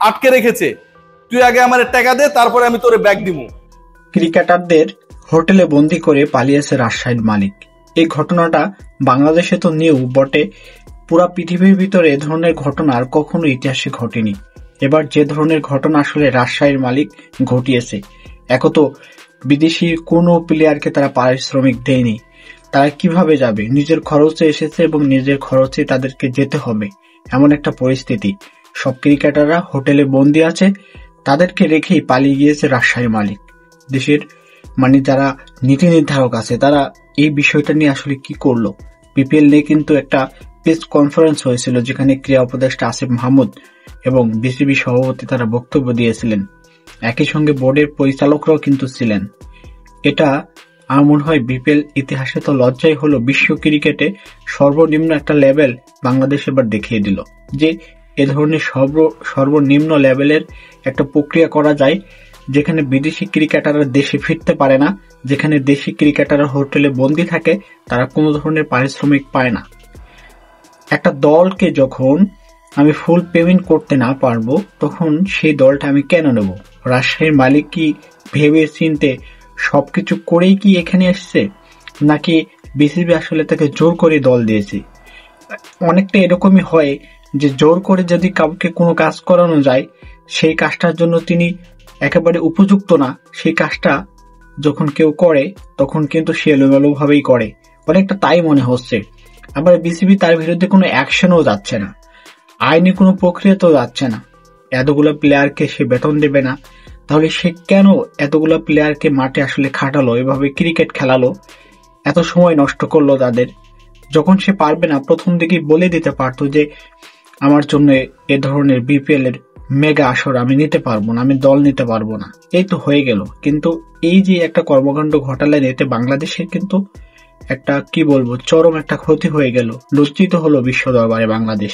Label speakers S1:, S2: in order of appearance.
S1: আটকে রেখেছে। তুই আগে আমার টাকা দে, তারপরে আমি তোরে ব্যাগ দিব।
S2: ক্রিকেটারদের হোটেলে বন্দি করে পালিয়েছে রাজশাহীর মালিক। এই ঘটনাটা বাংলাদেশে তো নিউ বটে, পুরা পৃথিবীর ভিতরে এ ধরনের ঘটনা আর কখনো ইতিহাসে ঘটেনি। এবার যে ধরনের ঘটনা আসলে রাজশাহীর মালিক ঘটিয়েছে, এখন তো বিদেশি কোনো প্লেয়ারকে তারা পারিশ্রমিক দেয়নি। তারা কিভাবে যাবে? নিজের খরচে এসেছে এবং নিজের খরচে তাদেরকে যেতে হবে, এমন একটা পরিস্থিতি। সব ক্রিকেটাররা হোটেলে বন্দি আছে, তাদেরকে রেখেই পালিয়ে গিয়েছে রাজশাহীর মালিক। দেশের যারা নীতি নির্ধারক আছে তারা এই বিষয়টা নিয়ে আসলে কি করলো? বিপিএল নিয়ে কিন্তু একটা প্রেস কনফারেন্স হয়েছিল, যেখানে ক্রীড়া উপদেষ্টা আসিফ মাহমুদ এবং বিসিবি সভাপতি তারা বক্তব্য দিয়েছিলেন। একই সঙ্গে বোর্ডের পরিচালকরাও কিন্তু ছিলেন। এটা আমার মনে হয় বিপিএল ইতিহাসে তো লজ্জাই হলো, বিশ্ব ক্রিকেটে সর্বনিম্ন একটা লেভেল বাংলাদেশ এবার দেখিয়ে দিল যে এ ধরনের সর্বনিম্ন লেভেলের একটা প্রক্রিয়া করা যায়, যেখানে বিদেশি ক্রিকেটাররা দেশে ফিরতে পারে না, যেখানে দেশি ক্রিকেটাররা হোটেলে বন্দি থাকে, তারা কোনো ধরনের পারিশ্রমিক পায় না। একটা দলকে যখন আমি ফুল পেমেন্ট করতে না পারবো, তখন সেই দলটা আমি কেন নেব? রাজশাহীর মালিক কি ভেবে চিনতে সবকিছু করেই কি এখানে এসছে, নাকি বিসিবি আসলে তাকে জোর করে দল দিয়েছে? অনেকটা এরকমই হয় যে জোর করে যদি কাউকে কোনো কাজ করানো যায়, সেই কাজটার জন্য তিনি একেবারে উপযুক্ত না, সেই কাজটা যখন কেউ করে তখন কিন্তু সে এলোমেলো ভাবেই করে। অনেকটা তাই মনে হচ্ছে। আবার বিসিবি তার বিরুদ্ধে কোনো অ্যাকশনও যাচ্ছে না, আইনি কোনো প্রক্রিয়াতেও যাচ্ছে না। এতগুলো প্লেয়ারকে সে বেতন দেবে না, তাহলে সে কেন এতগুলো প্লেয়ারকে মাঠে আসলে খাটালো, এভাবে ক্রিকেট খেলালো, এত সময় নষ্ট করলো তাদের? যখন সে পারবে না, প্রথম দিকেই বলে দিতে পারতো যে আমার জন্য এ ধরনের বিপিএল এর মেগা আসর আমি নিতে পারবো না, আমি দল নিতে পারবো না, এই তো হয়ে গেল। কিন্তু এই যে একটা কর্মকাণ্ড ঘটালেন, এতে বাংলাদেশের কিন্তু একটা চরম একটা ক্ষতি হয়ে গেল, লজ্জিত হলো বিশ্ব দরবারে বাংলাদেশ।